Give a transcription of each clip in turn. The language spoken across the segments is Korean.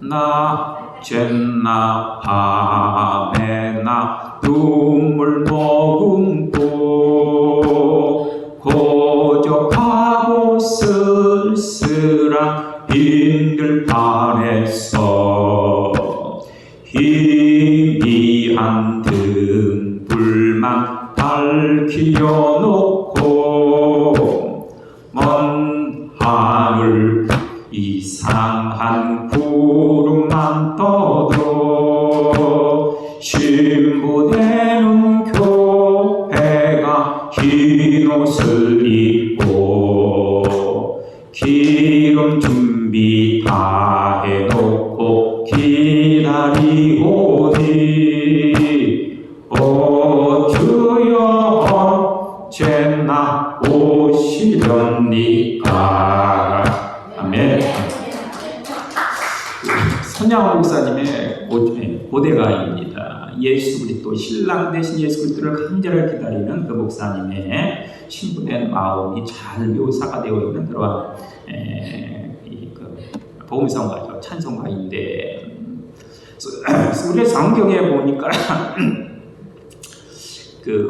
낮에나 밤에나 눈물 머금고 고적하고 쓸쓸한 빈들판에서 희미한 등불만 밝히려놓고 먼 하늘 이상한 구름만 떠도 신부되는 교회가 흰 옷을 입고 기름 준비 다 해놓고 기다리오니 오 주여 언제나 오시렵니까. 아멘. 선양호 목사님의 고대가입니다. 예수 그리스도 신랑 대신 예수 그리스도를 간절히 기다리는 그 목사님의 신부된 마음이 잘 묘사가 되어 있는 그러한 복음성가죠. 찬송가인데 우리 성경에 보니까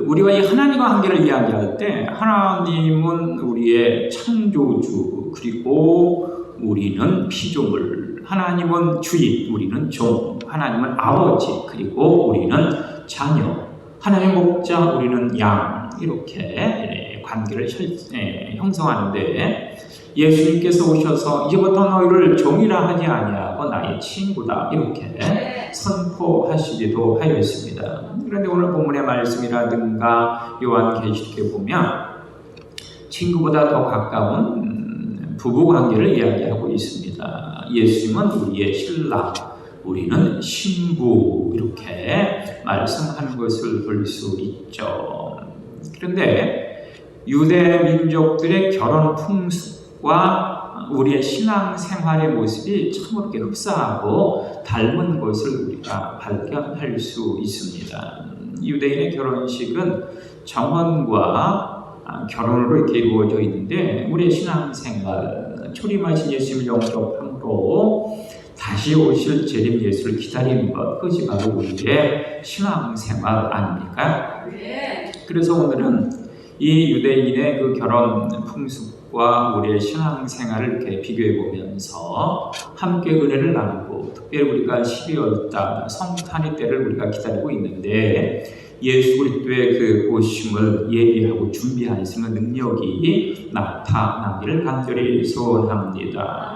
우리가 이 하나님과 관계를 이야기할 때 하나님은 우리의 창조주, 그리고 우리는 피조물, 하나님은 주인, 우리는 종, 하나님은 아버지, 그리고 우리는 자녀, 하나님의 목자, 우리는 양, 이렇게 관계를 형성하는데 예수님께서 오셔서 이제부터 너희를 종이라 하지 아니하고 나의 친구다, 이렇게 선포하시기도 하였습니다. 그런데 오늘 본문의 말씀이라든가 요한계시록에 보면 친구보다 더 가까운 부부관계를 이야기하고 있습니다. 예수님은 우리의 신랑, 우리는 신부, 이렇게 말씀하는 것을 볼 수 있죠. 그런데 유대 민족들의 결혼 풍습과 우리의 신앙 생활의 모습이 참으로 흡사하고 닮은 것을 우리가 발견할 수 있습니다. 유대인의 결혼식은 정혼과 결혼으로 이렇게 이루어져 있는데 우리의 신앙 생활, 초림하신 예수님을 영접함으로 다시 오실 재림 예수를 기다리는 것, 그것이 바로 우리의 신앙 생활 아닙니까? 그래서 오늘은 이 유대인의 그 결혼 풍습과 우리의 신앙생활을 이렇게 비교해 보면서 함께 은혜를 나누고, 특별히 우리가 12월달 성탄의 때를 우리가 기다리고 있는데 예수 그리스도의 그 오심을 예비하고 준비하는 능력이 나타나기를 간절히 소원합니다.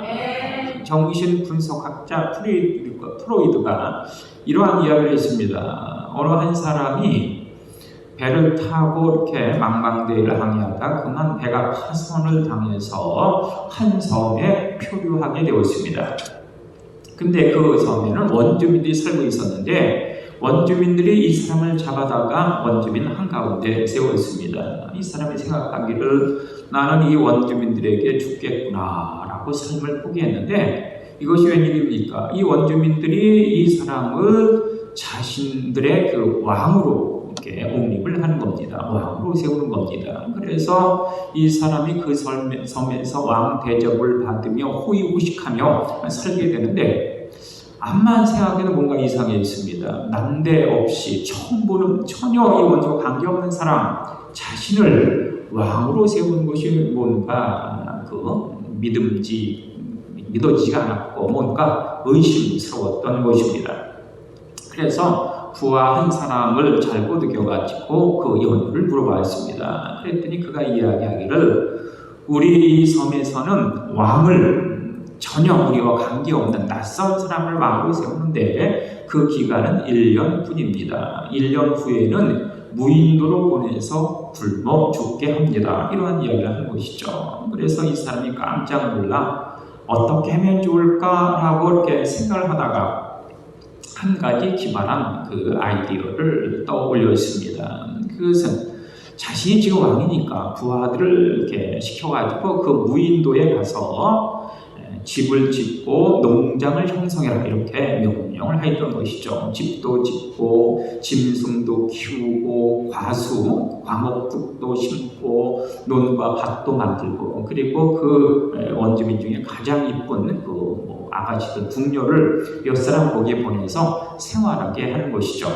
정신 분석학자 프로이드가 이러한 이야기를 했습니다. 어느 한 사람이 배를 타고 이렇게 망망대해를 항해하다 그만 배가 파손을 당해서 한 섬에 표류하게 되었습니다. 근데 그 섬에는 원주민들이 살고 있었는데 원주민들이 이 사람을 잡아다가 원주민 한가운데 세웠습니다. 이 사람이 생각하기를 나는 이 원주민들에게 죽겠구나 라고 삶을 포기했는데 이것이 웬일입니까? 이 원주민들이 이 사람을 자신들의 그 왕으로 옹립을 하는 겁니다. 왕으로 세우는 겁니다. 그래서 이 사람이 그 섬에서 왕 대접을 받으며 호의호식하며 살게 되는데 암만 생각해도 뭔가 이상했습니다. 난데없이 처음 보는 전혀 이 원주와 관계없는 사람 자신을 왕으로 세우는 것이 뭔가 믿어지지가 않았고 뭔가 의심스러웠던 것입니다. 그래서 부하 한 사람을 잘 꼬드겨가지고 그 연유를 물어봤습니다. 그랬더니 그가 이야기하기를 우리 이 섬에서는 왕을 전혀 우리와 관계없는 낯선 사람을 왕으로 세우는데 그 기간은 1년 뿐입니다. 1년 후에는 무인도로 보내서 굶어 죽게 합니다. 이러한 이야기를 하는 것이죠. 그래서 이 사람이 깜짝 놀라 어떻게 하면 좋을까라고 이렇게 생각을 하다가 한 가지 기발한 그 아이디어를 떠올렸습니다. 그것은 자신이 지금 왕이니까 부하들을 이렇게 시켜가지고 그 무인도에 가서 집을 짓고 농장을 형성해라 이렇게 명령을 했던 것이죠. 집도 짓고 짐승도 키우고 과목둑도 심고 논과 밭도 만들고 그리고 그 원주민 중에 가장 이쁜 아가씨들 궁녀를 몇 사람 거기에 보내서 생활하게 하는 것이죠.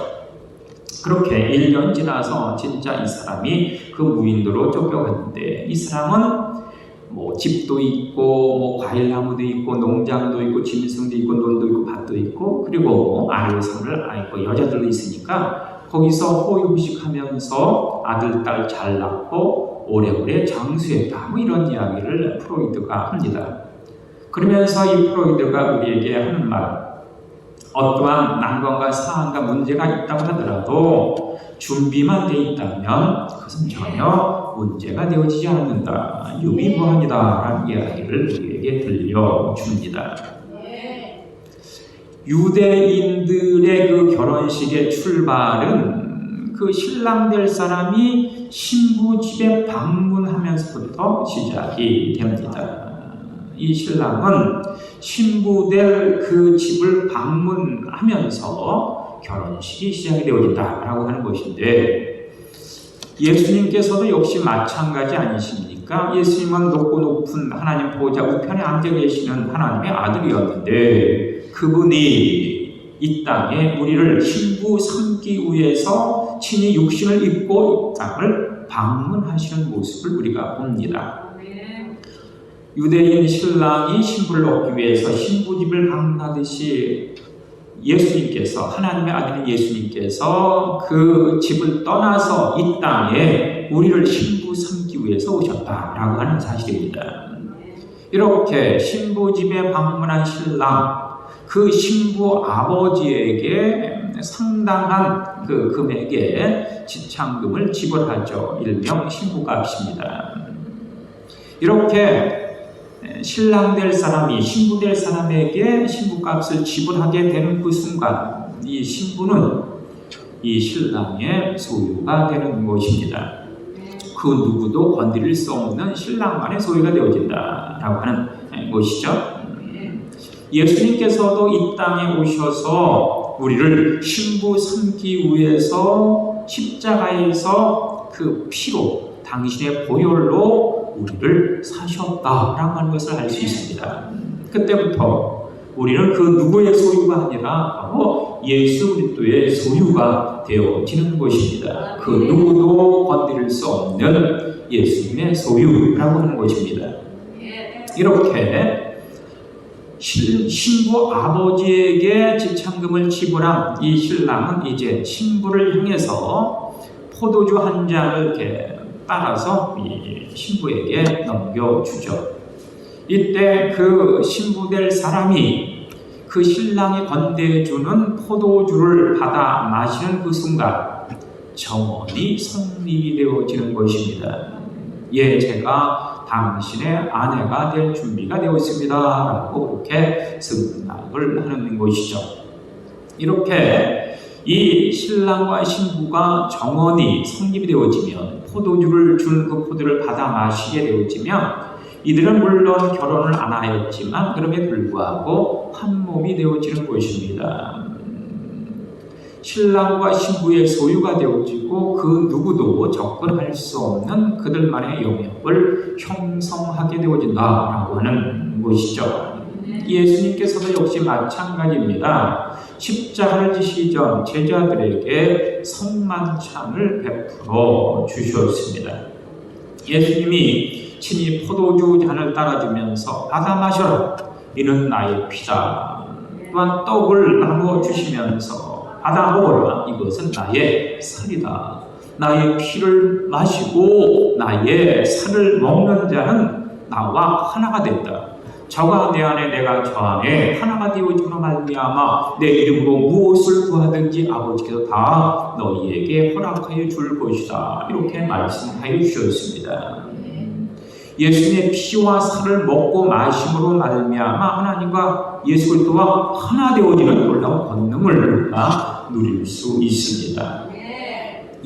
그렇게 1년 지나서 진짜 이 사람이 그 무인도로 쫓겨갔는데 이 사람은 집도 있고 과일나무도 있고 농장도 있고 짐승도 있고 논도 있고 밭도 있고 그리고 아내상을 아이고 여자들도 있으니까 거기서 호의호식하면서 아들 딸 잘 낳고 오래오래 장수했다 이런 이야기를 프로이드가 합니다. 그러면서 이 프로이드가 우리에게 하는 말, 어떠한 난관과 사안과 문제가 있다고 하더라도 준비만 돼 있다면 그것은 전혀 문제가 되어지지 않는다. 유비무환이다 라는 이야기를 우리에게 들려줍니다. 유대인들의 그 결혼식의 출발은 그 신랑 될 사람이 신부 집에 방문하면서부터 시작이 됩니다. 이 신랑은 신부 될 그 집을 방문하면서 결혼식이 시작이 되어진다라고 하는 것인데 예수님께서도 역시 마찬가지 아니십니까? 예수님은 높고 높은 하나님 보좌 우편에 앉아 계시는 하나님의 아들이었는데 그분이 이 땅에 우리를 신부 삼기 위해서 친히 육신을 입고 이 땅을 방문하시는 모습을 우리가 봅니다. 유대인 신랑이 신부를 얻기 위해서 신부집을 방문하듯이 예수님께서 하나님의 아들인 예수님께서 그 집을 떠나서 이 땅에 우리를 신부 삼기 위해서 오셨다라고 하는 사실입니다. 이렇게 신부집에 방문한 신랑 그 신부 아버지에게 상당한 그 금액의 지참금을 지불하죠. 일명 신부값입니다. 이렇게 신랑 될 사람이 신부 될 사람에게 신부값을 지불하게 되는 그 순간 이 신부는 이 신랑의 소유가 되는 것입니다. 그 누구도 건드릴 수 없는 신랑만의 소유가 되어진다라고 하는 것이죠. 예수님께서도 이 땅에 오셔서 우리를 신부 삼기 위해서 십자가에서 그 피로 당신의 보혈로 우리를 사셨다라고 하는 것을 알 수 있습니다. 그때부터 우리는 그 누구의 소유가 아니라 바로 예수 그리스도의 소유가 되어지는 것입니다. 그 누구도 건드릴 수 없는 예수님의 소유라고 하는 것입니다. 이렇게 신부 아버지에게 지참금을 지불한 이 신랑은 이제 신부를 향해서 포도주 한 잔을 이렇게 따라서 이 신부에게 넘겨주죠. 이때 그 신부 될 사람이 그 신랑이 건네주는 포도주를 받아 마시는 그 순간 정원이 성립이 되어지는 것입니다. 예, 제가 당신의 아내가 될 준비가 되었습니다 라고 그렇게 승낙을 하는 것이죠. 이렇게 이 신랑과 신부가 정원이 성립이 되어지면 포도주를 준 그 포도를 받아 마시게 되어지면 이들은 물론 결혼을 안 하였지만 그럼에 불구하고 한 몸이 되어지는 것입니다. 신랑과 신부의 소유가 되어지고 그 누구도 접근할 수 없는 그들만의 영역을 형성하게 되어진다라고 하는 것이죠. 예수님께서도 역시 마찬가지입니다. 십자가를 지시기 전 제자들에게 성만찬을 베풀어 주셨습니다. 예수님이 친히 포도주 잔을 따라주면서 받아 마셔라. 이는 나의 피다. 또한 떡을 나누어 주시면서 받아 먹어라. 이것은 나의 살이다. 나의 피를 마시고 나의 살을 먹는 자는 나와 하나가 된다. 저가 내 안에 내가 저 안에 하나가 되어짐으로 말미암아 내 이름으로 무엇을 구하든지 아버지께서 다 너희에게 허락하여 줄 것이다. 이렇게 말씀하여 주셨습니다. 예수님의 피와 살을 먹고 마심으로 말미암아 하나님과 예수 그리스도와 하나 되어지는 놀라운 권능을 우리가 누릴 수 있습니다.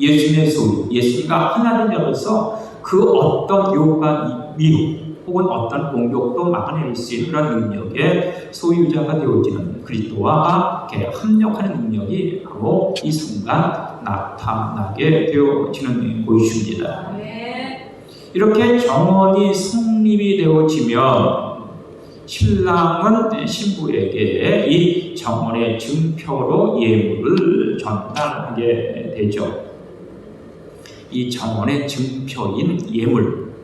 예수님의 소유, 예수님과 하나된 자로서 그 어떤 요구가 미루 혹은 어떤 공격도 막아낼 수 있는 그런 능력의 소유자가 되어지는 그리스도와 합력하는 능력이 바로 이 순간 나타나게 되어지는 것입니다. 이렇게 정원이 성립이 되어지면 신랑은 신부에게 이 정원의 증표로 예물을 전달하게 되죠. 이 정원의 증표인 예물,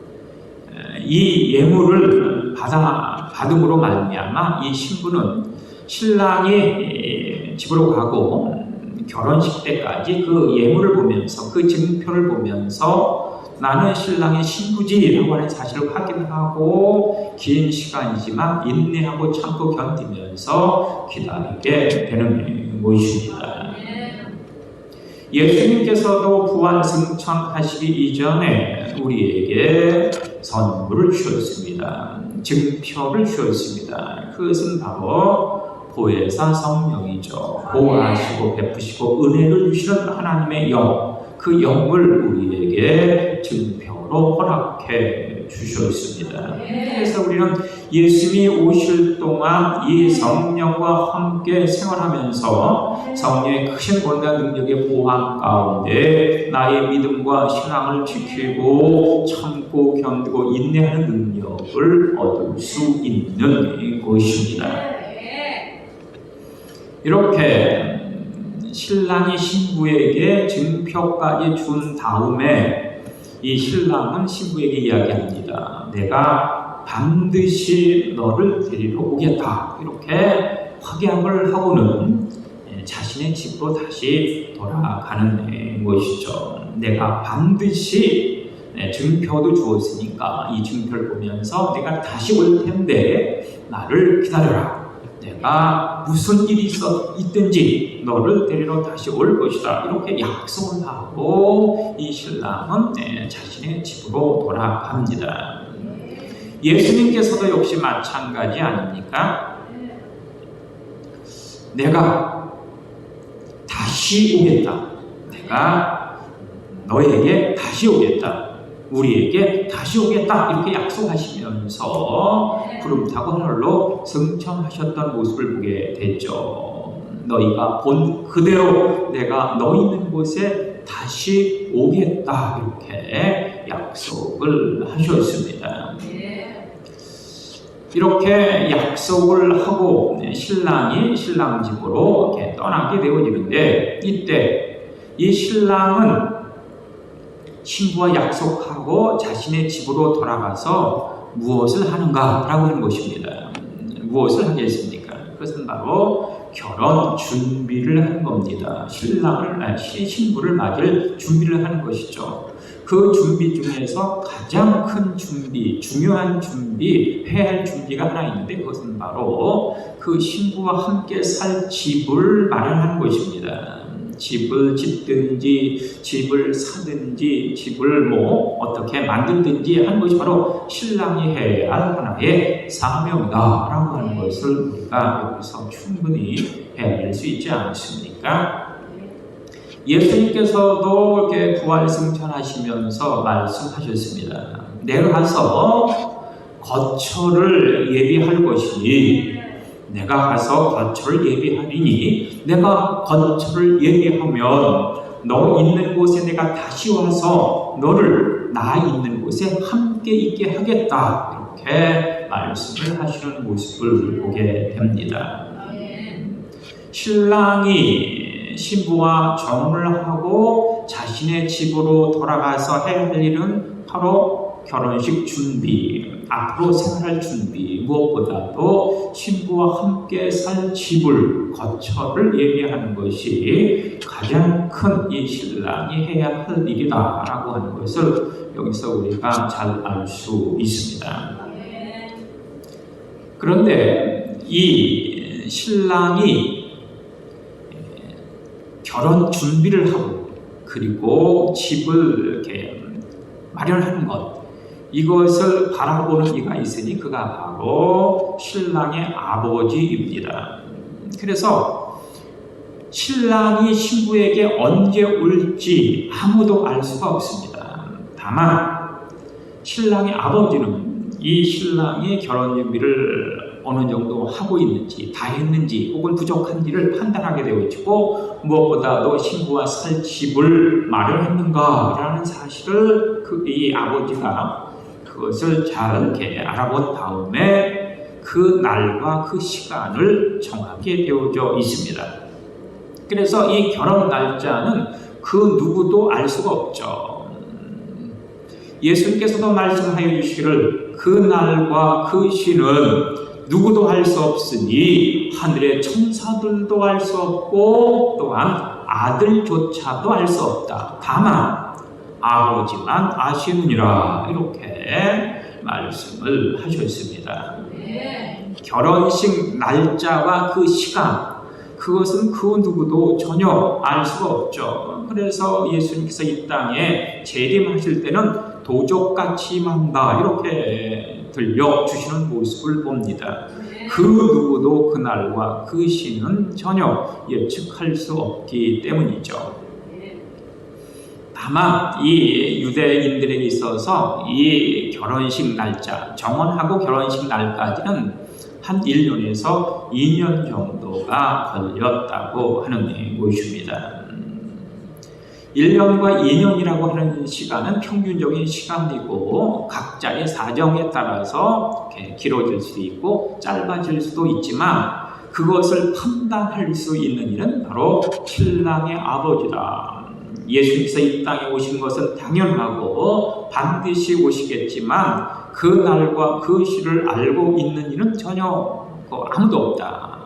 이 예물을 받음으로 말미암아 이 신부는 신랑이 집으로 가고 결혼식 때까지 그 예물을 보면서 그 증표를 보면서 나는 신랑의 신부지라고 하는 사실을 확인하고 긴 시간이지만 인내하고 참고 견디면서 기다리게 되는 것입니다. 예수님께서도 부활 승천하시기 이전에 우리에게 선물을 주셨습니다. 증표를 주셨습니다. 그것은 바로 보혜사 성령이죠. 보호하시고 베푸시고 은혜를 주시는 하나님의 영, 그 영을 우리에게 증표로 허락해 주셨습니다. 그래서 우리는 예수님이 오실 동안 이 성령과 함께 생활하면서 성령의 크신 권한 능력의 보호 가운데 나의 믿음과 신앙을 지키고 참고 견디고 인내하는 능력을 얻을 수 있는 것입니다. 이렇게 신랑이 신부에게 증표까지 준 다음에 이 신랑은 신부에게 이야기합니다. 내가 반드시 너를 데리러 오겠다. 이렇게 확약을 하고는 자신의 집으로 다시 돌아가는 것이죠. 내가 반드시 증표도 주었으니까 이 증표를 보면서 내가 다시 올 텐데 나를 기다려라. 내가 무슨 일이 있든지 너를 데리러 다시 올 것이다. 이렇게 약속을 하고 이 신랑은 자신의 집으로 돌아갑니다. 예수님께서도 역시 마찬가지 아닙니까? 내가 다시 오겠다. 내가 너에게 다시 오겠다. 우리에게 다시 오겠다. 이렇게 약속하시면서 구름 타고 하늘로 승천하셨던 모습을 보게 됐죠. 너희가 본 그대로 내가 너 있는 곳에 다시 오겠다. 이렇게 약속을 하셨습니다. 이렇게 약속을 하고 신랑이 신랑 집으로 이렇게 떠나게 되어지는데 이때 이 신랑은 신부와 약속하고 자신의 집으로 돌아가서 무엇을 하는가라고 하는 것입니다. 무엇을 하겠습니까? 그것은 바로 결혼 준비를 하는 겁니다. 신부를 맞을 준비를 하는 것이죠. 그 준비 중에서 가장 큰 준비, 중요한 준비, 해야 할 준비가 하나 있는데 그것은 바로 그 신부와 함께 살 집을 마련하는 것입니다. 집을 짓든지 집을 사든지 집을 어떻게 만들든지 하는 것이 바로 신랑이 해야 할 하나의 사명이다라고 하는 것을 우리가 여기서 충분히 해낼 수 있지 않습니까? 예수님께서도 이렇게 부활 승천하시면서 말씀하셨습니다. 내가 가서 거처를 예비할 것이니 내가 가서 거처를 예비하리니 내가 거처를 예비하면 너 있는 곳에 내가 다시 와서 너를 나 있는 곳에 함께 있게 하겠다. 이렇게 말씀을 하시는 모습을 보게 됩니다. 신랑이 신부와 정혼을 하고 자신의 집으로 돌아가서 해야 할 일은 바로 결혼식 준비, 앞으로 생활할 준비, 무엇보다도 신부와 함께 살 집을, 거처를 예비하는 것이 가장 큰 이 신랑이 해야 할 일이다라고 하는 것을 여기서 우리가 잘 알 수 있습니다. 그런데 이 신랑이 결혼 준비를 하고 그리고 집을 이렇게 마련하는 것, 이것을 바라보는 이가 있으니 그가 바로 신랑의 아버지입니다. 그래서 신랑이 신부에게 언제 올지 아무도 알 수가 없습니다. 다만 신랑의 아버지는 이 신랑이 결혼 준비를 어느 정도 하고 있는지, 다 했는지, 혹은 부족한지를 판단하게 되어지고, 무엇보다도 신부와 살 집을 마련했는가라는 사실을 이 아버지가 그것을 잘 이렇게 알아본 다음에 그 날과 그 시간을 정하게 되어져 있습니다. 그래서 이 결혼 날짜는 그 누구도 알 수가 없죠. 예수님께서도 말씀하여 주시기를 그 날과 그 시는 누구도 알 수 없으니 하늘의 천사들도 알 수 없고 또한 아들조차도 알 수 없다. 다만 아버지만 아시느니라. 이렇게 말씀을 하셨습니다. 결혼식 날짜와 그 시간, 그것은 그 누구도 전혀 알 수가 없죠. 그래서 예수님께서 이 땅에 재림하실 때는 도적같이 만다 이렇게 들려주시는 모습을 봅니다. 그 누구도 그날과 그 시는 전혀 예측할 수 없기 때문이죠. 다만 이 유대인들에게 있어서 이 결혼식 날짜, 정혼하고 결혼식 날까지는 한 1년에서 2년 정도가 걸렸다고 하는 것입니다. 1년과 2년이라고 하는 시간은 평균적인 시간이고 각자의 사정에 따라서 길어질 수도 있고 짧아질 수도 있지만 그것을 판단할 수 있는 일은 바로 신랑의 아버지다. 예수님께서 이 땅에 오신 것은 당연하고 반드시 오시겠지만 그 날과 그 시를 알고 있는 이는 전혀 아무도 없다.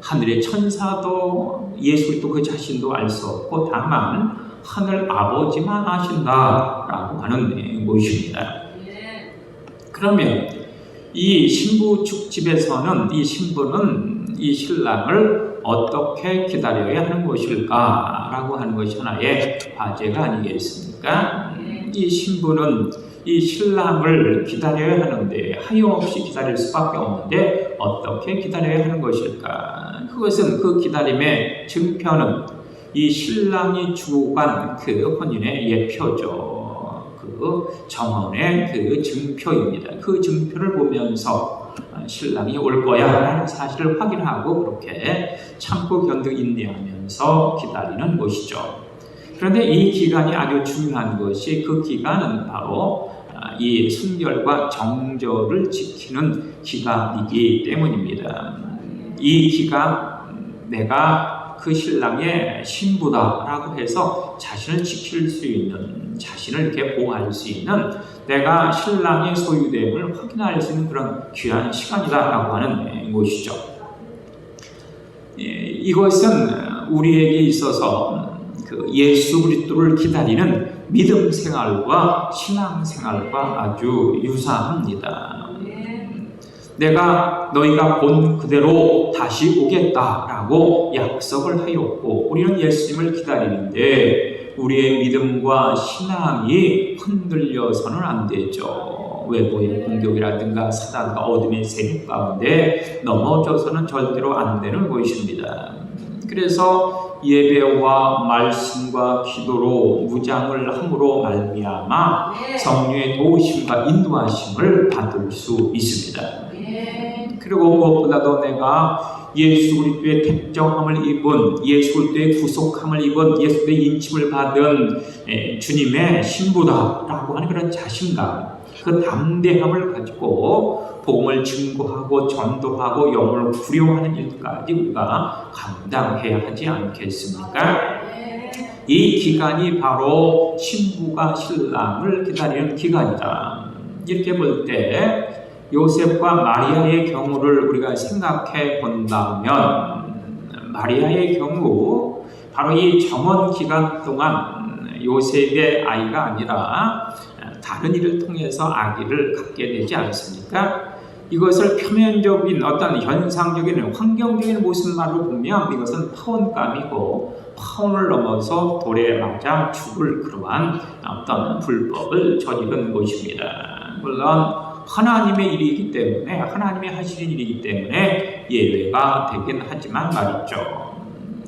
하늘의 천사도 예수도 그 자신도 알 수 없고 다만 하늘 아버지만 아신다라고 하는 것입니다. 그러면 이 신부 측 집에서는 이 신부는 이 신랑을 어떻게 기다려야 하는 것일까라고 하는 것이 하나의 과제가 아니겠습니까? 이 신부는 이 신랑을 기다려야 하는데 하염없이 기다릴 수밖에 없는데 어떻게 기다려야 하는 것일까? 그것은 그 기다림의 증표는 이 신랑이 주관 그 혼인의 예표죠. 그 정혼의 그 증표입니다. 그 증표를 보면서 신랑이 올 거야 라는 사실을 확인하고 그렇게 참고 견디 인내하면서 기다리는 것이죠. 그런데 이 기간이 아주 중요한 것이 그 기간은 바로 이 순결과 정절을 지키는 기간이기 때문입니다. 이 기간 내가 그 신랑의 신부다라고 해서 자신을 지킬 수 있는, 자신을 이렇게 보호할 수 있는 내가 신랑의 소유됨을 확인할 수 있는 그런 귀한 시간이다라고 하는 것이죠. 이것은 우리에게 있어서 그 예수 그리스도를 기다리는 믿음 생활과 신앙 생활과 아주 유사합니다. 내가 너희가 본 그대로 다시 오겠다라고 약속을 하였고 우리는 예수님을 기다리는데 우리의 믿음과 신앙이 흔들려서는 안 되죠. 외부의 공격이라든가 사단과 어둠의 세력 가운데 넘어져서는 절대로 안 되는 것입니다. 그래서 예배와 말씀과 기도로 무장을 함으로 말미암아 성령의 도우심과 인도하심을 받을 수 있습니다. 그리고 무엇보다도 내가 예수 그리스도의 택정함을 입은, 예수 그리스도의 구속함을 입은, 예수 그리스도의 인침을 받은 주님의 신부다라고 하는 그런 자신감, 그 담대함을 가지고 복음을 증거하고 전도하고 영혼을 구려하는 일까지 우리가 감당해야 하지 않겠습니까? 이 기간이 바로 신부가 신랑을 기다리는 기간이다. 이렇게 볼 때 요셉과 마리아의 경우를 우리가 생각해 본다면 마리아의 경우 바로 이 정원 기간 동안 요셉의 아이가 아니라 다른 일을 통해서 아기를 갖게 되지 않습니까? 이것을 표면적인 어떤 현상적인 환경적인 모습만으로 보면 이것은 파혼감이고 파혼을 넘어서 돌에 맞아 죽을 그러한 어떤 불법을 저지른 것입니다. 물론 하나님의 일이기 때문에 하나님의 하시는 일이기 때문에 예외가 되긴 하지만 말이죠.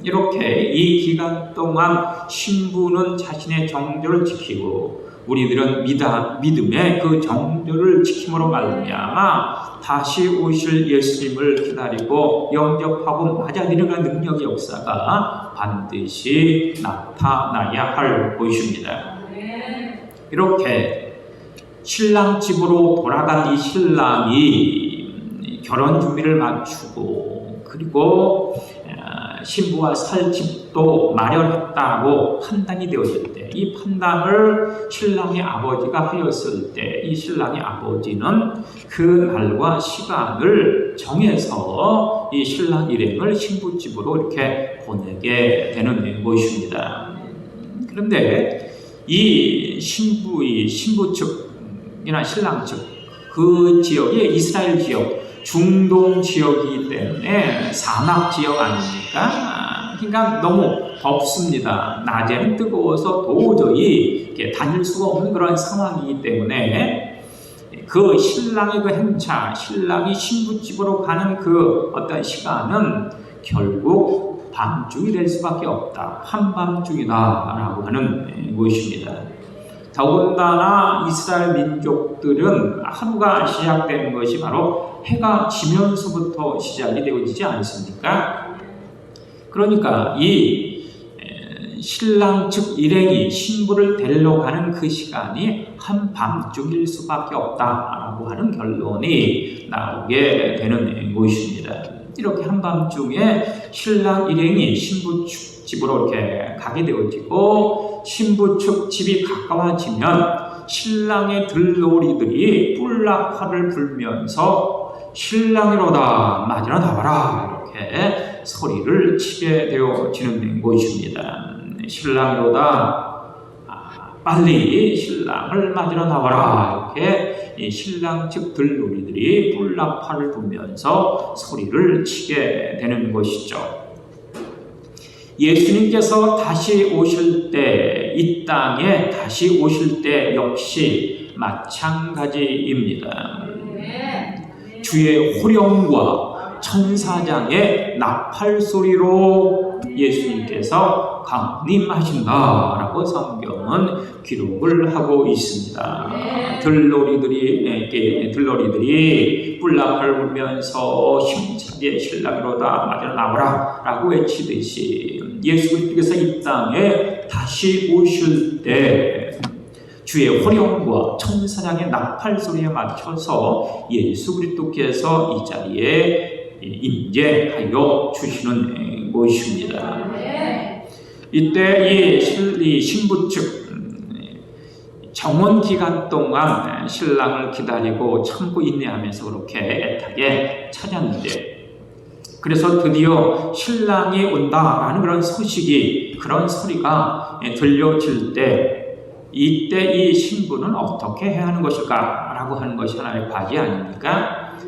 이렇게 이 기간 동안 신부는 자신의 정절을 지키고 우리들은 믿음의 그 정도를 지킴으로 말미암아 다시 오실 예수님을 기다리고 영접하고 맞아들이는 능력의 역사가 반드시 나타나야 할 것입니다. 이렇게 신랑 집으로 돌아간 이 신랑이 결혼 준비를 마치고 그리고 신부와 살 집도 마련했다고 판단이 되었을 때, 이 판단을 신랑의 아버지가 하였을 때, 이 신랑의 아버지는 그 날과 시간을 정해서 이 신랑 일행을 신부 집으로 이렇게 보내게 되는 것입니다. 그런데 이 신부 측이나 신랑 측, 그 지역이 이스라엘 지역, 중동 지역이기 때문에 사막 지역 아닙니까? 그러니까 너무 덥습니다. 낮에는 뜨거워서 도저히 이렇게 다닐 수가 없는 그런 상황이기 때문에 그 신랑의 그 행차, 신랑이 신부집으로 가는 그 어떤 시간은 결국 밤중이 될 수밖에 없다. 한밤중이다라고 하는 것입니다. 더군다나 이스라엘 민족들은 하루가 시작되는 것이 바로 해가 지면서부터 시작이 되어지지 않습니까? 그러니까 이 신랑 측 일행이 신부를 데리러 가는 그 시간이 한밤중일 수밖에 없다라고 하는 결론이 나오게 되는 것입니다. 이렇게 한밤중에 신랑 일행이 신부 측 집으로 이렇게 가게 되어지고 신부 측 집이 가까워지면 신랑의 들놀이들이 뿔락화를 불면서 신랑이로다 맞으러 나와라 이렇게 소리를 치게 되어지는 것입니다. 신랑이로다 빨리 신랑을 맞으러 나와라 이렇게 이 신랑 측 들놀이들이 뿔락화를 불면서 소리를 치게 되는 것이죠. 예수님께서 다시 오실 때, 이 땅에 다시 오실 때 역시 마찬가지입니다. 주의 호령과 천사장의 나팔 소리로 예수님께서 강림하신다라고 성경은 기록을 하고 있습니다. 들놀이들이 뿔락을 불면서 힘차게 신랑이로다 맞으러 나오라 라고 외치듯이 예수 그리스도께서 이 땅에 다시 오실 때 주의 호령과 천사장의 나팔 소리에 맞춰서 예수 그리스도께서 이 자리에 임재하여 주시는 것입니다. 이때 이 신부 측 정원 기간 동안 신랑을 기다리고 참고 인내하면서 그렇게 애타게 찾았는데, 그래서 드디어 신랑이 온다라는 그런 소리가 들려질 때, 이때 이 신부는 어떻게 해야 하는 것일까? 라고 하는 것이 하나의 과제 아닙니까?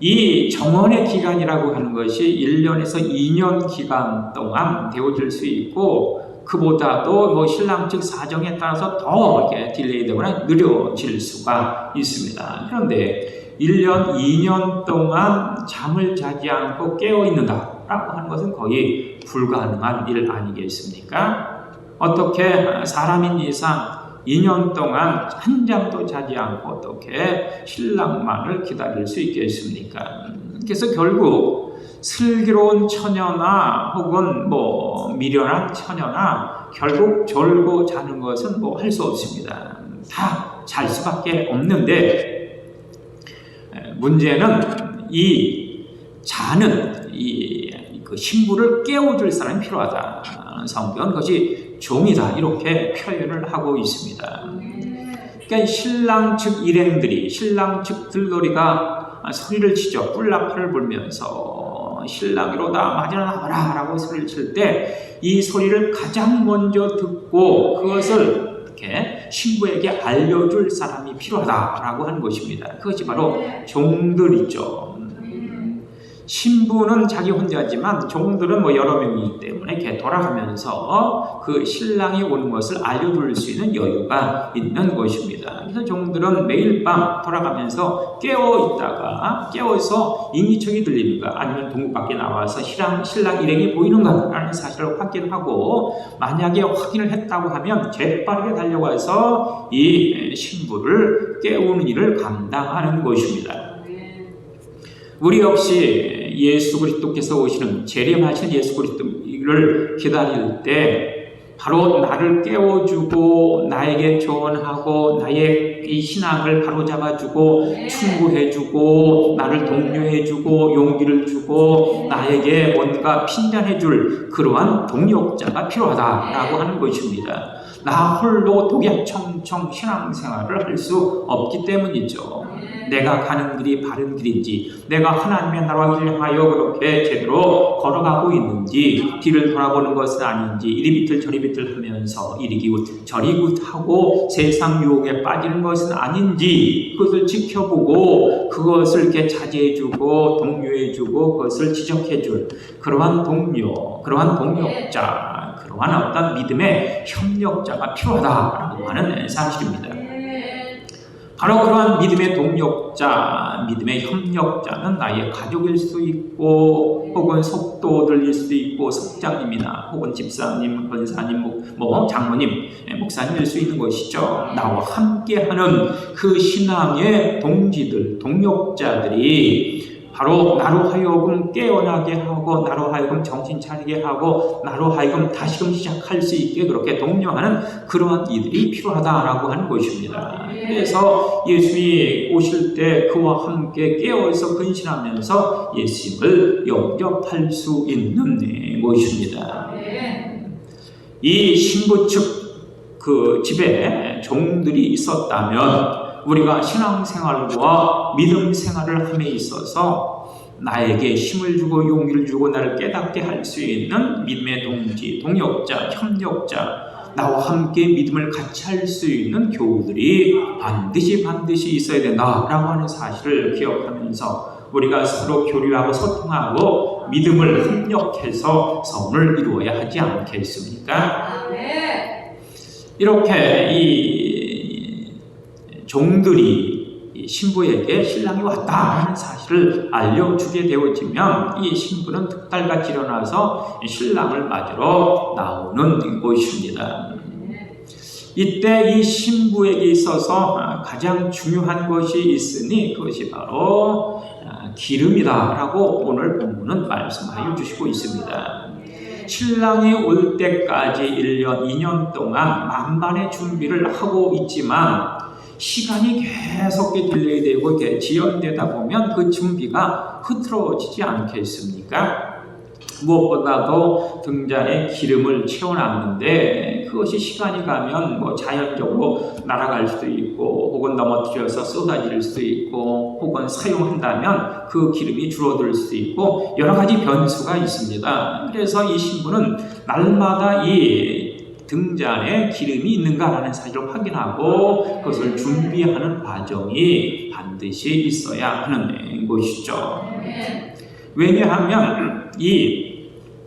이 정원의 기간이라고 하는 것이 1년에서 2년 기간 동안 되어질 수 있고, 그보다도 신랑 측 사정에 따라서 더 이렇게 딜레이 되거나 느려질 수가 있습니다. 그런데 1년, 2년 동안 잠을 자지 않고 깨어 있는다라고 하는 것은 거의 불가능한 일 아니겠습니까? 어떻게 사람인 이상 2년 동안 한 잠도 자지 않고 어떻게 신랑만을 기다릴 수 있겠습니까? 그래서 결국 슬기로운 처녀나 혹은 미련한 처녀나 결국 졸고 자는 것은 할 수 없습니다. 다 잘 수밖에 없는데, 문제는 이 자는 그 신부를 깨워줄 사람이 필요하다. 성경은 그것이 종이다 이렇게 표현을 하고 있습니다. 그러니까 신랑 측 일행들이, 신랑 측 들놀이가 소리를 치죠. 뿔락화를 불면서 신랑이로다 맞으러 나와라 라고 소리를 칠 때 이 소리를 가장 먼저 듣고 그것을 이렇게 신부에게 알려줄 사람이 필요하다라고 하는 것입니다. 그것이 바로 종들이죠. 신부는 자기 혼자지만 종들은 뭐 여러 명이기 때문에 이렇게 돌아가면서 그 신랑이 오는 것을 알려줄 수 있는 여유가 있는 것입니다. 그래서 종들은 매일 밤 돌아가면서 깨어서 인기척이 들리는가 아니면 동굴 밖에 나와서 신랑 일행이 보이는가 라는 사실을 확인하고, 만약에 확인을 했다고 하면 재빠르게 달려가서 이 신부를 깨우는 일을 감당하는 것입니다. 우리 역시 예수 그리스도께서 오시는 재림하신 예수 그리스도를 기다릴 때 바로 나를 깨워주고 나에게 조언하고 나의 이 신앙을 바로잡아주고 충고해주고 나를 독려해주고 용기를 주고 나에게 뭔가 핀잔해줄 그러한 동력자가 필요하다라고 하는 것입니다. 나 홀로 독약청청 신앙생활을 할 수 없기 때문이죠. 내가 가는 길이 바른 길인지, 내가 하나님의 나라를 향하여 그렇게 제대로 걸어가고 있는지, 뒤를 돌아보는 것은 아닌지, 이리 비틀 저리 비틀 하면서 이리 기웃 저리 기웃하고 세상 유혹에 빠지는 것은 아닌지 그것을 지켜보고 그것을 이렇게 자제해주고 독려해주고 그것을 지적해줄 그러한 동료, 그러한 동력자, 그러한 어떤 믿음의 협력자가 필요하다라고 하는 사실입니다. 바로 그러한 믿음의 동력자, 믿음의 협력자는 나의 가족일 수 있고, 혹은 속도들일 수도 있고, 석장님이나 혹은 집사님, 권사님, 장로님, 목사님일 수 있는 것이죠. 나와 함께하는 그 신앙의 동지들, 동력자들이 바로 나로 하여금 깨어나게 하고 나로 하여금 정신 차리게 하고 나로 하여금 다시금 시작할 수 있게 그렇게 독려하는 그러한 이들이 필요하다라고 하는 것입니다. 그래서 예수님이 오실 때 그와 함께 깨어서 근신하면서 예수님을 영접할 수 있는 것입니다. 이 신부 측 그 집에 종들이 있었다면 우리가 신앙생활과 믿음 생활을 함에 있어서 나에게 힘을 주고 용기를 주고 나를 깨닫게 할 수 있는 믿음의 동지, 동역자, 협력자, 나와 함께 믿음을 같이 할 수 있는 교우들이 반드시 있어야 된다라고 하는 사실을 기억하면서 우리가 서로 교류하고 소통하고 믿음을 협력해서 성을 이루어야 하지 않겠습니까? 이렇게 이 종들이 신부에게 신랑이 왔다 하는 사실을 알려주게 되어지면 이 신부는 득달같이 일어나서 신랑을 맞으러 나오는 것입니다. 이때 이 신부에게 있어서 가장 중요한 것이 있으니 그것이 바로 기름이다라고 오늘 본문은 말씀하여 주시고 있습니다. 신랑이 올 때까지 1년, 2년 동안 만반의 준비를 하고 있지만 시간이 계속 딜레이 되고 지연되다 보면 그 준비가 흐트러지지 않겠습니까? 무엇보다도 등잔에 기름을 채워놨는데 그것이 시간이 가면 자연적으로 날아갈 수도 있고 혹은 넘어뜨려서 쏟아질 수도 있고 혹은 사용한다면 그 기름이 줄어들 수도 있고 여러 가지 변수가 있습니다. 그래서 이 신부는 날마다 이 등잔에 기름이 있는가라는 사실을 확인하고 그것을 준비하는 과정이 반드시 있어야 하는 것이죠. 왜냐하면 이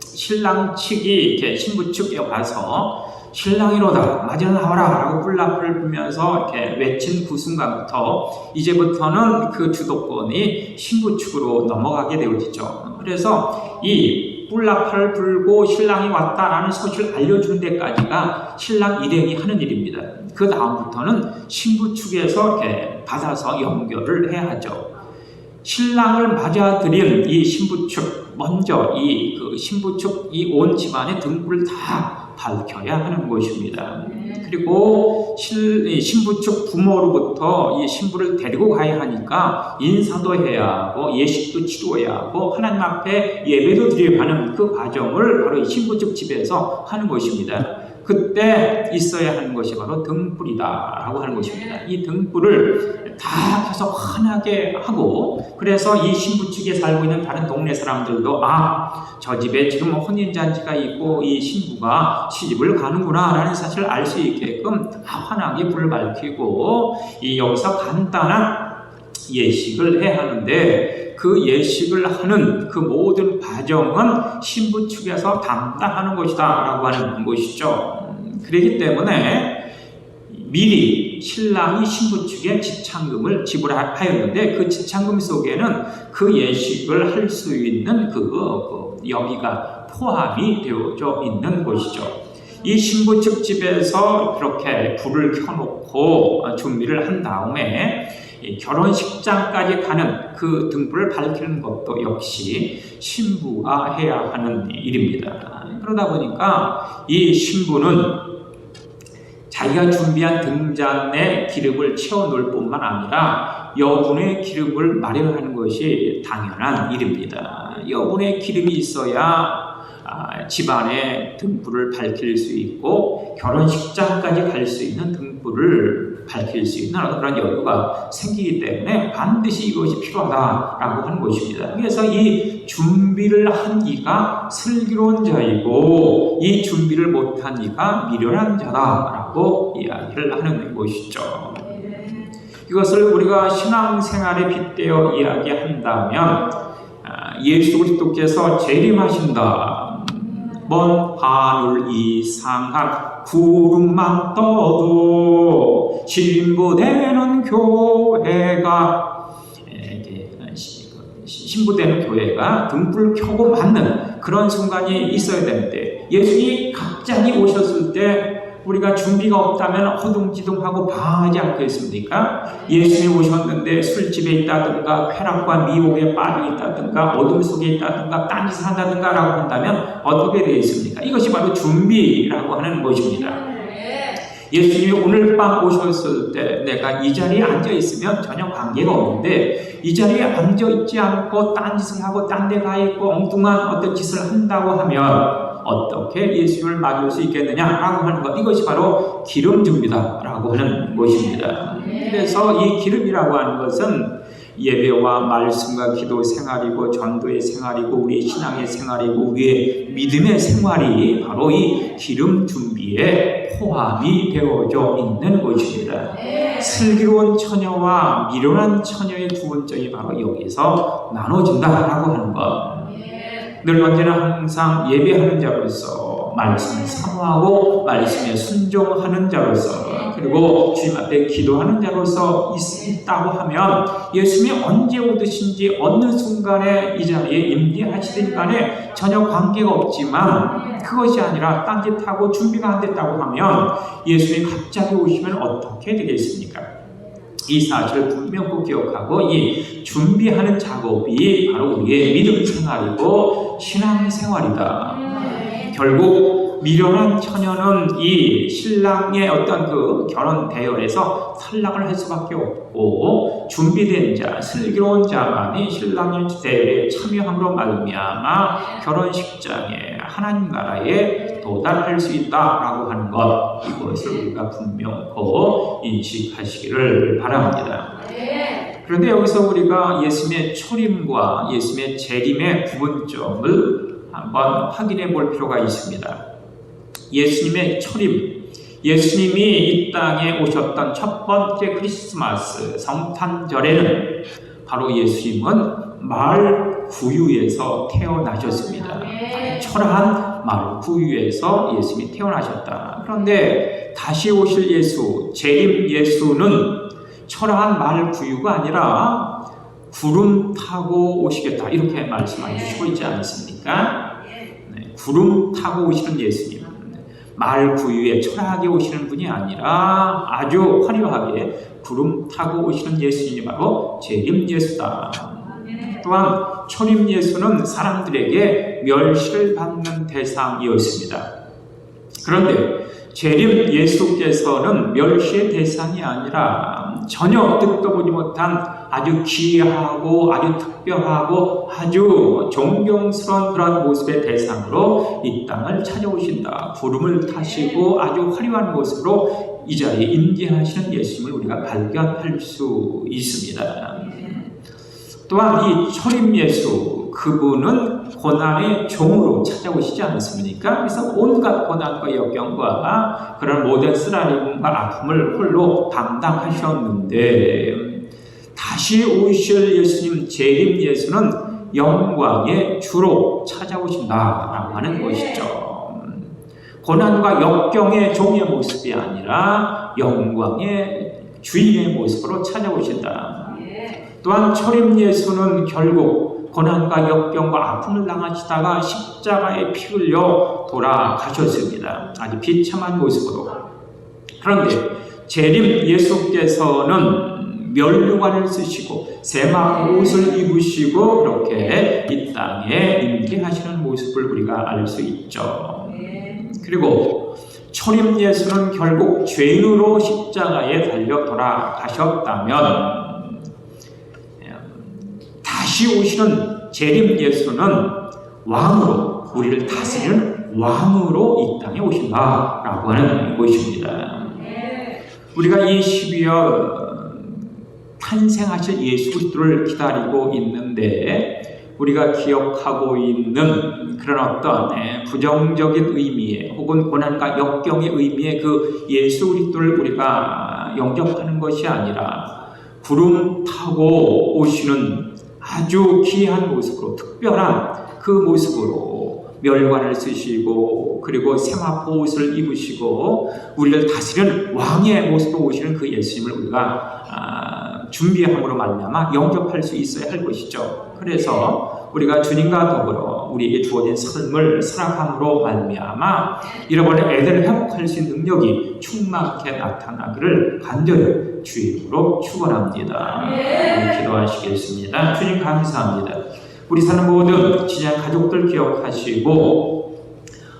신랑 측이 이렇게 신부 측에 와서 신랑이로다 맞으러 나와라 라고 뿔나풀을 불면서 이렇게 외친 그 순간부터 이제부터는 그 주도권이 신부 측으로 넘어가게 되어지죠. 그래서 이 뿔나팔을 불고 신랑이 왔다라는 소식을 알려주는 데까지가 신랑 일행이 하는 일입니다. 그 다음부터는 신부 측에서 이렇게 받아서 연결을 해야 하죠. 신랑을 맞아들인 이 신부 측, 먼저 그 신부 측 이 온 집안의 등불을 다 밝혀야 하는 것입니다. 그리고 신부 측 부모로부터 이 신부를 데리고 가야 하니까 인사도 해야 하고 예식도 치루어야 하고 하나님 앞에 예배도 드려야 하는 그 과정을 바로 이 신부 측 집에서 하는 것입니다. 그때 있어야 하는 것이 바로 등불이다라고 하는 것입니다. 이 등불을 다 켜서 환하게 하고 그래서 이 신부 측에 살고 있는 다른 동네 사람들도 저 집에 지금 혼인잔치가 있고 이 신부가 시집을 가는구나 라는 사실을 알 수 있게끔 환하게 불을 밝히고 여기서 간단한 예식을 해야 하는데 그 예식을 하는 그 모든 과정은 신부 측에서 담당하는 것이다 라고 하는 것이죠. 그렇기 때문에 미리 신랑이 신부 측에 지참금을 지불하였는데 그 지참금 속에는 그 예식을 할 수 있는 그 여기가 포함이 되어져 있는 것이죠. 이 신부 측 집에서 그렇게 불을 켜놓고 준비를 한 다음에 결혼식장까지 가는 그 등불을 밝히는 것도 역시 신부가 해야 하는 일입니다. 그러다 보니까 이 신부는 자기가 준비한 등잔에 기름을 채워놓을 뿐만 아니라 여분의 기름을 마련하는 것이 당연한 일입니다. 여분의 기름이 있어야 집안에 등불을 밝힐 수 있고 결혼식장까지 갈 수 있는 등불을 밝힐 수 있는 그런 여유가 생기기 때문에 반드시 이것이 필요하다라고 하는 것입니다. 그래서 이 준비를 한 이가 슬기로운 자이고 이 준비를 못한 이가 미련한 자다라고 이야기를 하는 것이죠. 이것을 우리가 신앙생활에 빗대어 이야기한다면 예수 그리스도께서 재림하신다. 먼 하늘 이상한 구름만 떠도 신부되는 교회가 신부되는 교회가 등불 켜고 맞는 그런 순간이 있어야 되는데 예수님이 갑자기 오셨을 때 우리가 준비가 없다면 허둥지둥하고 방황하지 않겠습니까? 예수님이 오셨는데 술집에 있다든가 쾌락과 미혹에 빠져 있다든가 어둠 속에 있다든가 딴짓을 한다든가 라고 한다면 어떻게 되겠습니까? 이것이 바로 준비라고 하는 것입니다. 예수님이 오늘 밤 오셨을 때 내가 이 자리에 앉아 있으면 전혀 관계가 없는데 이 자리에 앉아 있지 않고 딴짓을 하고 딴 데 가 있고 엉뚱한 어떤 짓을 한다고 하면 어떻게 예수님을 맞을 수 있겠느냐라고 하는 것, 이것이 바로 기름 준비다라고 하는 것입니다. 그래서 이 기름이라고 하는 것은 예배와 말씀과 기도 생활이고 전도의 생활이고 우리의 신앙의 생활이고 우리의 믿음의 생활이 바로 이 기름 준비에 포함이 되어져 있는 것입니다. 슬기로운 처녀와 미련한 처녀의 두 번째이 바로 여기서 나눠진다라고 하는 것. 늘 언제나 항상 예배하는 자로서 말씀을 사모하고 말씀에 순종하는 자로서 그리고 주님 앞에 기도하는 자로서 있다고 하면 예수님이 언제 오듯인지 어느 순간에 이 자리에 임재하시든 간에 전혀 관계가 없지만 그것이 아니라 딴짓하고 준비가 안 됐다고 하면 예수님이 갑자기 오시면 어떻게 되겠습니까? 이 사실을 분명 꼭 기억하고 이 준비하는 작업이 바로 우리의 믿음 생활이고 신앙 생활이다. 결국 미련한 처녀는 이 신랑의 어떤 그 결혼 대열에서 탈락을 할 수밖에 없고 준비된 자, 슬기로운 자만이 신랑의 대열에 참여함으로 말미암아 결혼식장에 하나님 나라에 도달할 수 있다라고 하는 것, 이것을 우리가 분명히 인식하시기를 바랍니다. 그런데 여기서 우리가 예수님의 초림과 예수님의 재림의 구분점을 한번 확인해 볼 필요가 있습니다. 예수님의 초림, 예수님이 이 땅에 오셨던 첫 번째 크리스마스 성탄절에는 바로 예수님은 마을 구유에서 태어나셨습니다. 초라한 마을 구유에서 예수님이 태어나셨다. 그런데 다시 오실 예수, 재림 예수는 초라한 마을 구유가 아니라 구름 타고 오시겠다 이렇게 말씀해 주시고 있지 않습니까? 구름 타고 오시는 예수님, 마을 구유에 초라하게 오시는 분이 아니라 아주 화려하게 구름 타고 오시는 예수님이 바로 재림 예수다. 또한 초림 예수는 사람들에게 멸시를 받는 대상이었습니다. 그런데 재림 예수께서는 멸시의 대상이 아니라 전혀 듣도 보지 못한 아주 귀하고 아주 특별하고 아주 존경스러운 그런 모습의 대상으로 이 땅을 찾아오신다. 구름을 타시고 아주 화려한 모습으로 이 자리에 임재하시는 예수님을 우리가 발견할 수 있습니다. 또한 이 초림 예수, 그분은 고난의 종으로 찾아오시지 않습니까? 그래서 온갖 고난과 역경과 그런 모든 쓰라림과 아픔을 홀로 담당하셨는데 다시 오실 예수님 재림 예수는 영광의 주로 찾아오신다라고 하는 것이죠. 고난과 역경의 종의 모습이 아니라 영광의 주인의 모습으로 찾아오신다. 또한 초림 예수는 결국 고난과 역경과 아픔을 당하시다가 십자가에 피 흘려 돌아가셨습니다. 아주 비참한 모습으로. 그런데 재림 예수께서는 면류관을 쓰시고 세마 옷을 입으시고 그렇게 이 땅에 임재하시는 모습을 우리가 알 수 있죠. 그리고 초림 예수는 결국 죄인으로 십자가에 달려 돌아가셨다면 다시 오시는 재림 예수는 왕으로, 우리를 다스리는 왕으로 이 땅에 오신다라고 하는 것입니다. 우리가 이 12월 탄생하실 예수 그리스도를 기다리고 있는데 우리가 기억하고 있는 그런 어떤 부정적인 의미의 혹은 고난과 역경의 의미의 그 예수 그리스도를 우리가 영접하는 것이 아니라 구름 타고 오시는 아주 귀한 모습으로, 특별한 그 모습으로 멸관을 쓰시고 그리고 세마포 옷을 입으시고 우리를 다스리는 왕의 모습으로 오시는 그 예수님을 우리가 준비함으로 말미암아 영접할 수 있어야 할 것이죠. 그래서 우리가 주님과 더불어 우리에게 주어진 삶을 살아감으로 말미암아 잃어버린 애들을 회복할 수 있는 능력이 충만하게 나타나기를 간절히 주의 이름으로 축원합니다. 기도하시겠습니다. 주님 감사합니다. 우리 사는 모든 지난 가족들 기억하시고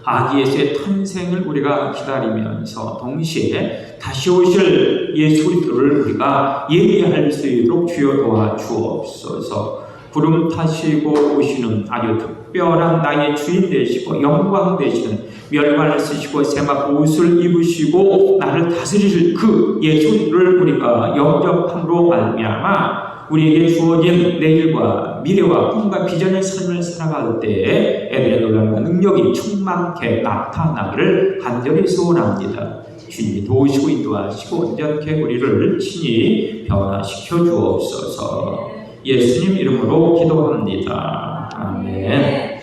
아기 예수의 탄생을 우리가 기다리면서 동시에 다시 오실 예수 그리스도를 우리가 예비할 수 있도록 주여 도와주옵소서. 구름 타시고 오시는 아주 특별한 나의 주인 되시고 영광 되시는 멸관을 쓰시고 세마 옷을 입으시고 나를 다스리실 그 예수 그리스도를 우리가 영접함으로 말미암아 우리에게 주어진 내일과 미래와 꿈과 비전의 삶을 살아갈 때에 애들의 놀라움과 능력이 충만케 나타나기를 간절히 소원합니다. 주님이 도우시고 인도하시고 온전케 우리를 친히 변화시켜 주옵소서. 예수님 이름으로 기도합니다. 아멘.